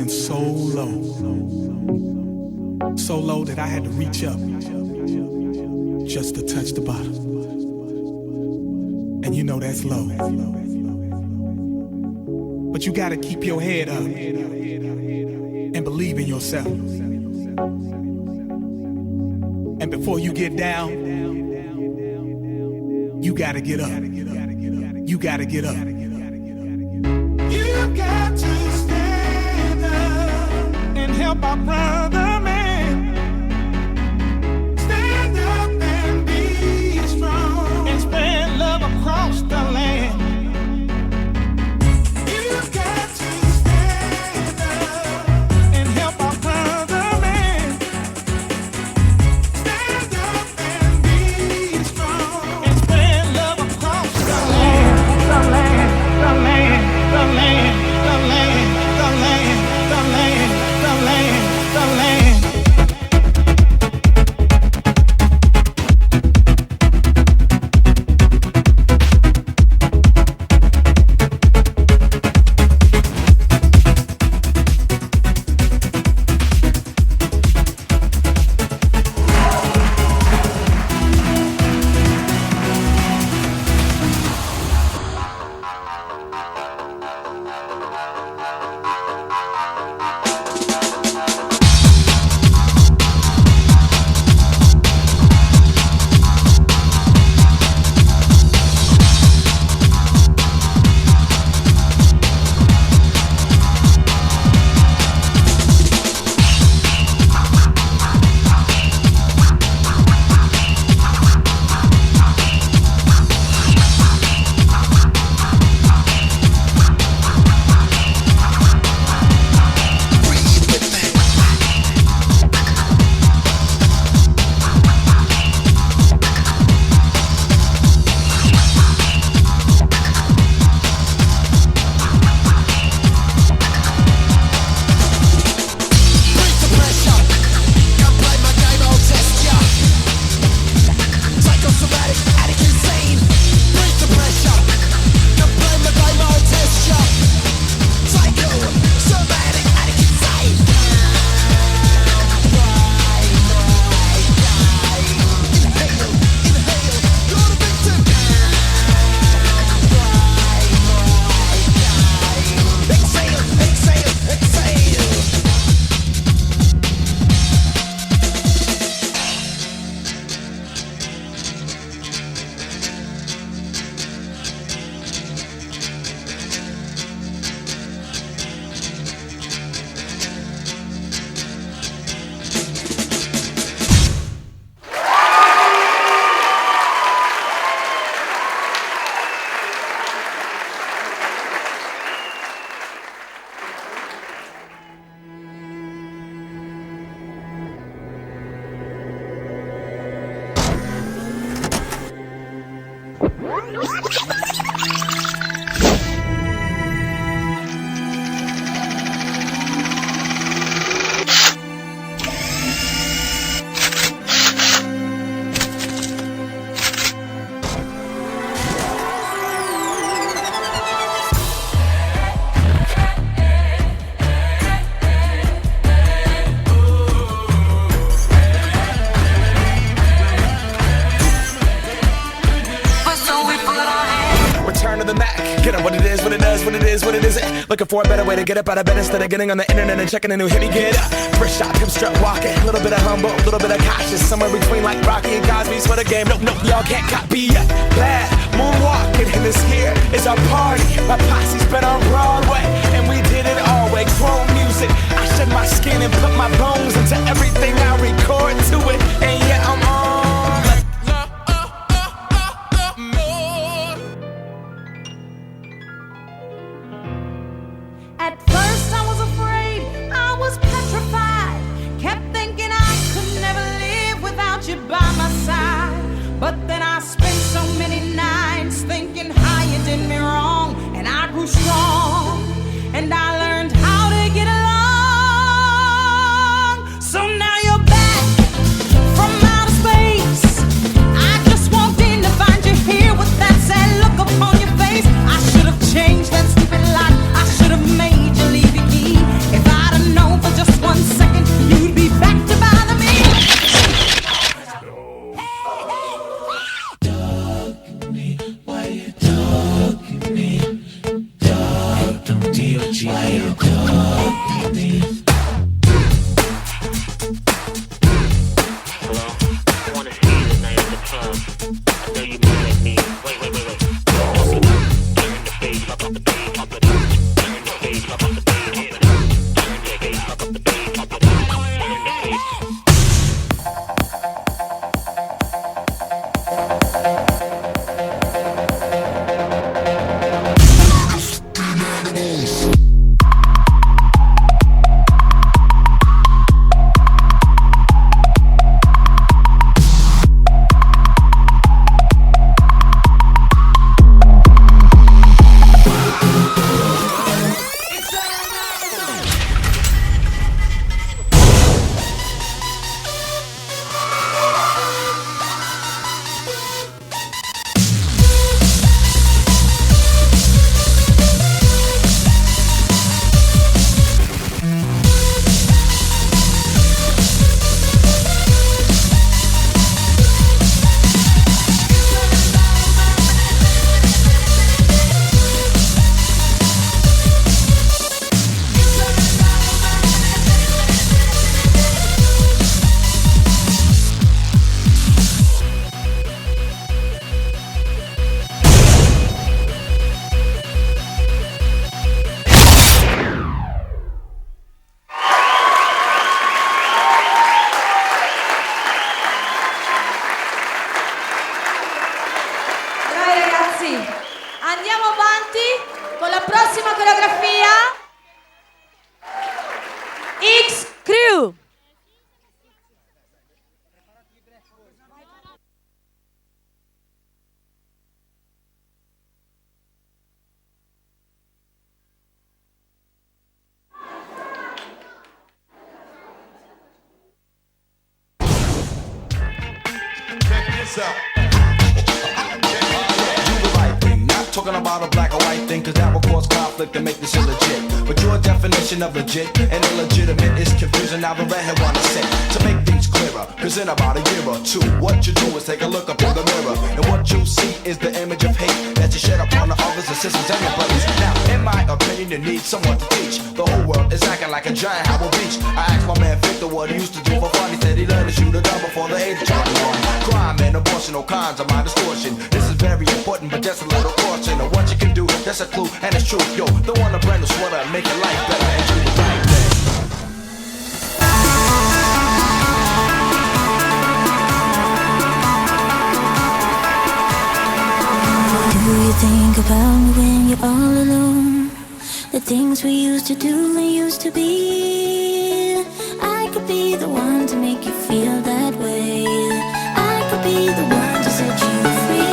so low. So low that I had to reach up just to touch the bottom. And you know that's low. But you gotta keep your head up and believe in yourself. And before you get down, you gotta get up. You gotta get up. You got to stand up and help our brother man. Stand up and be strong and spread love across the land. You got to stand up and help our brother man. Stand up and be strong and spread love across the land. The land, the land, the land, the land, the land, the land, the land, the land. Looking for a better way to get up out of bed instead of getting on the internet and checking a new hit. Get up, first shot, hip strut walking, a little bit of humble, a little bit of cautious, somewhere between like Rocky and Cosby's for the game. Nope, y'all can't copy yet. Bad moonwalking, and this here is our party. My posse's been on Broadway, and we did it all way. Chrome music, I shed my skin and put my bones into everything I record to it, and yeah, I'm on. At first I was afraid, I was petrified. Kept thinking I could never live without you by my side. But then I spent so many nights thinking how you did me wrong. And I grew strong, and I learned how to get along. So now you're back from hands up. Do the right thing, not talking about a black or white thing, cause that will cause conflict and make this illegit. But your definition of legit and illegitimate is confusing. Now the redhead wanna say, to make things clearer, cause in about a year or two, what you do is take a look up in the mirror, and what you see is the image of hate that you shed upon the others, the sisters, and your brothers. Now, in my opinion, you need someone to teach. The whole world is acting like a giant Howard Beach. I asked my man Victor what he used to do for fun. He said he learned to shoot a gun before the age of 21. Crime and abortion, all kinds of my distortion. This is very important, but just a little caution of what you can do. That's a clue, and it's true. Yo, don't want a brand new sweater and make your life better and do the right thing. Do you think about me when you're all alone? The things we used to do and used to be. I could be the one to make you feel that way. I could be the one to set you free.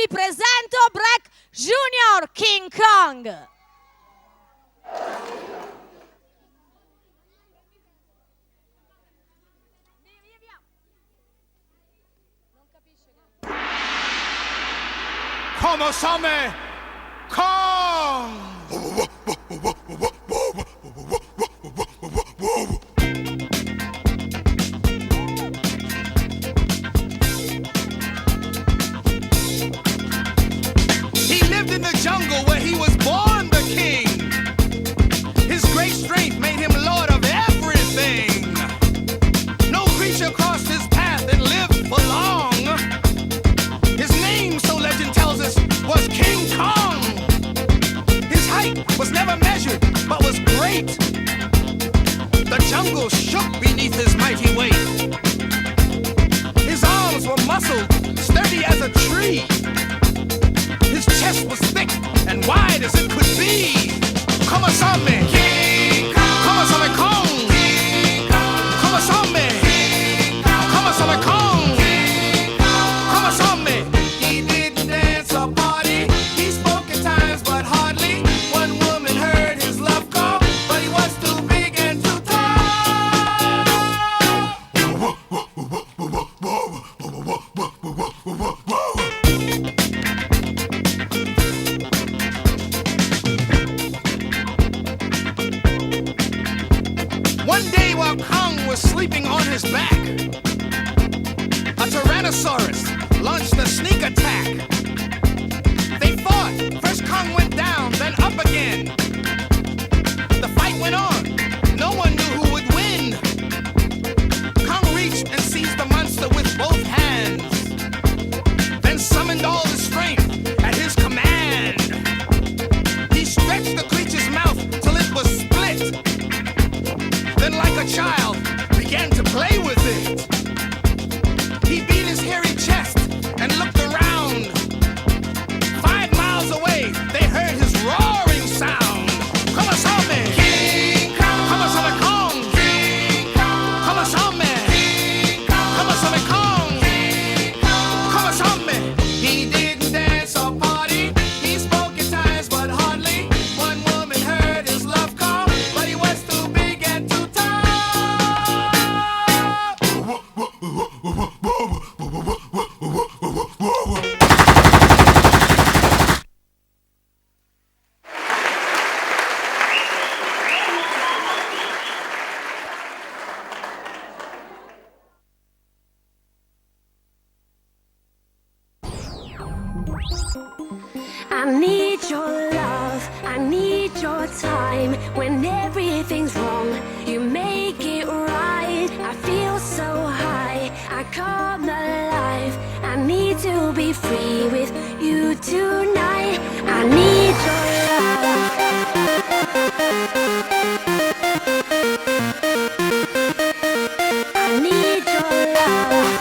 Presento Breck Junior King Kong. Come some Kong. In the jungle where he was born the king. His great strength made him lord of everything. No creature crossed his path and lived for long. His name, so legend tells us, was King Kong. His height was never measured, but was great. The jungle shook beneath his mighty weight. His arms were muscled, sturdy as a tree. His chest was thick and wide as it could be. Come on, me, King Kong. Come on, some Kong. King Kong. Come on, me, King Kong. Come on, some Kong. King Kong. Come on, me. He didn't dance or party. He spoke at times, but hardly. One woman heard his love call, but he was too big and too tall. One day while Kong was sleeping on his back, a Tyrannosaurus launched a sneak attack. They fought. First Kong went down, then up again. The fight went on. No one knew who would win. Kong reached and seized the monster with both hands, then summoned all his strength at his command. He stretched the creature's mouth till it was split. Then like a child, began to play with it. He beat his hairy chest and looked around. 5 miles away, they heard his roaring sound. Come on, some man. King Kong. Come on, some Kong. King Kong. Come on, some man. King Kong. Come on, some Kong. King Kong. Come on, some man. He didn't dance or party. He spoke at times, but hardly. One woman heard his love call, but he was too big and too tall. I need your love, I need your time. When everything's wrong, you make it right. I feel so high, I come alive. I need to be free with you tonight. I need your love. I need your love.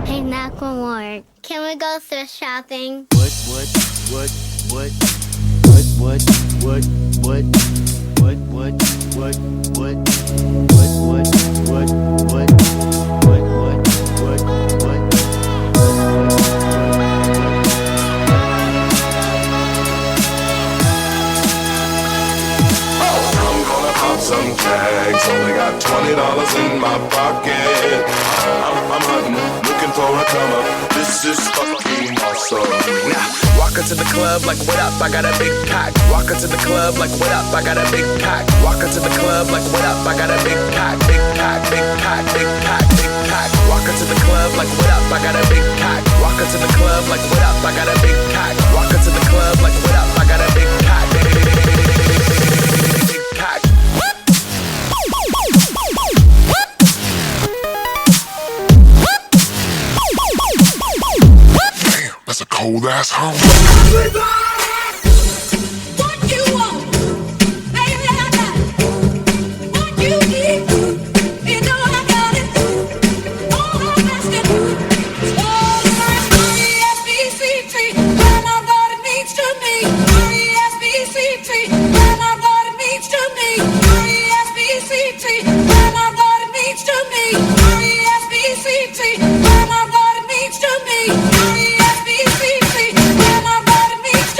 Hey, Macklemore, can we go thrift shopping? I'm gonna pop some tags. Only got $20 in my pocket. I'm hunting, looking for a come up. This is fucking awesome. Now, walk into the club like, what up? I got a big cock. Walk into the club like, what up? I got a big cock. Walk into the club like, what up? I got a big cock, big cock, big cock, big cock, big cock. Walk into the club like, what up? I got a big cock. Walk into the club like, what up? I got a big cock. Walk into the club like, what up? I got a big cock, big cock. That's a cold ass home. What you want, baby, I got it. What you need, you know I got it. All I'm asking is all the R-E-S-P-C-T, and all that it means to me. R-E-S-P-C-T, and all that it means to me. R-E-S-P-C-T, and all that it means to me. R-E-S-P-C-T, and all that it means to me. R-E-S-P-C-T, and all that it means to me.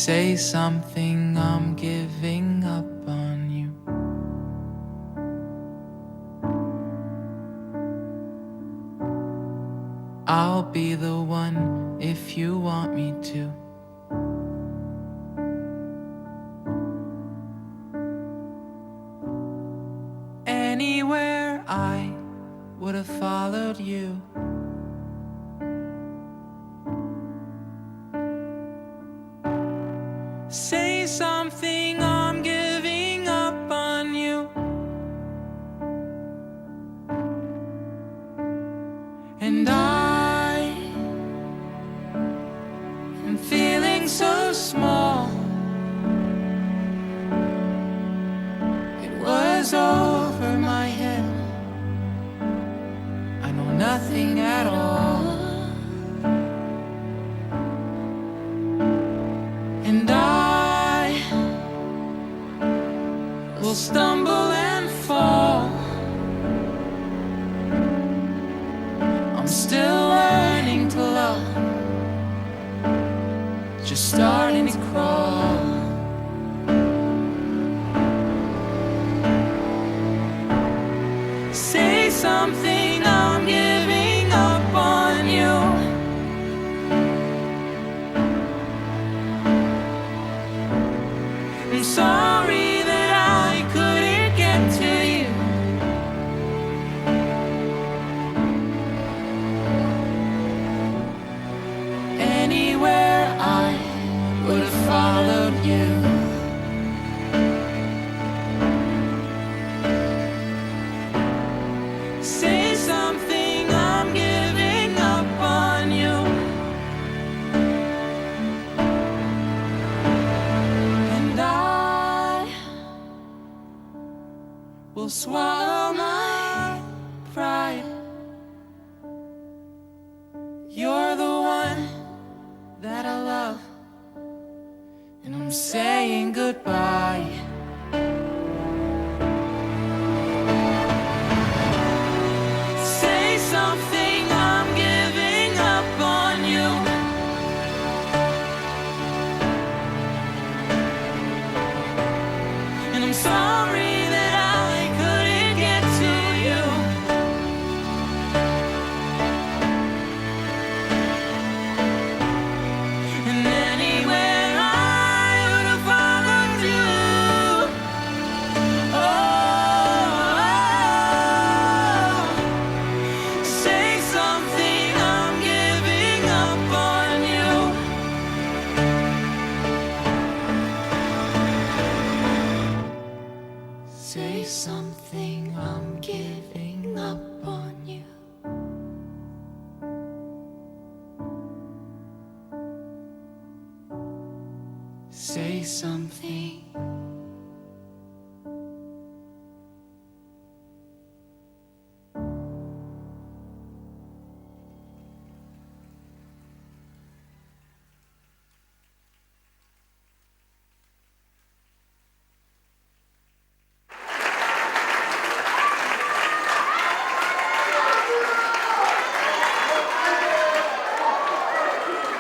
Say something, I'm giving up on you. I'll be the one if you want me to. Anywhere I would have followed you. Say something, I'm giving up on you. And I am feeling so small. It was over my head. I know nothing at all. And I will stumble and fall. I'm still learning to love, just starting to crawl. Say something, I'm giving up on you. I'm sorry that I couldn't get to you. Anywhere I would have followed you. Say something, I'm giving up on you. And I will swallow my pride. You're the one that I love, and I'm saying goodbye. Say something, I'm giving up on you. And I'm sorry that I couldn't get to you. And anywhere I would have followed you. Oh, say something, I'm giving up on you. Say something, I'm giving up on you. Say something.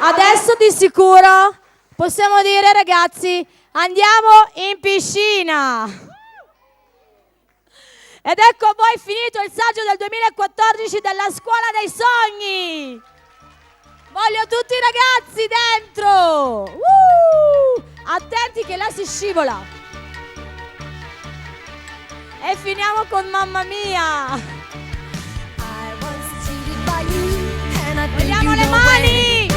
Adesso di sicuro possiamo dire, ragazzi, andiamo in piscina. Ed ecco a voi finito il saggio del 2014 della Scuola dei Sogni. Voglio tutti i ragazzi dentro. Attenti che là si scivola. E finiamo con Mamma Mia. Vogliamo le mani.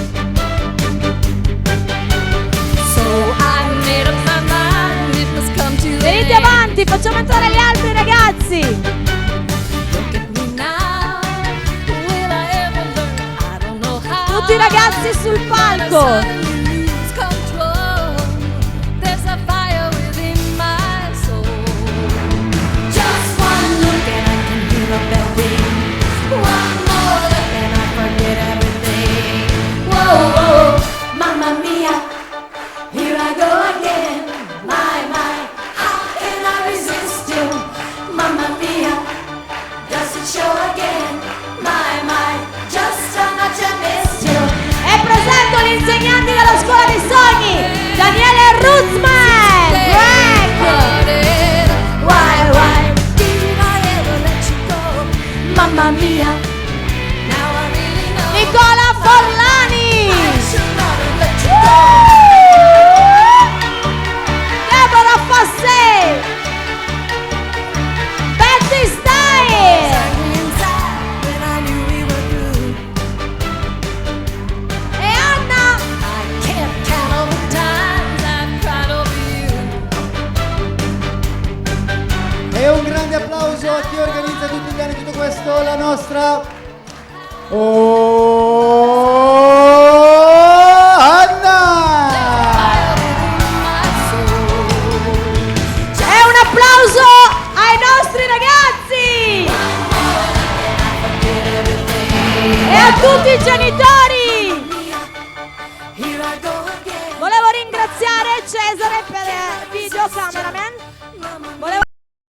Venite avanti, facciamo entrare gli altri ragazzi. Tutti i ragazzi sul palco. Mamma mia, here I go again. My, how can I resist you? Mamma mia, does it show again? My, just how much I missed you. E presento gli insegnanti della applauso la nostra Anna. E un applauso ai nostri ragazzi e a tutti i genitori. Volevo ringraziare Cesare per video cameraman.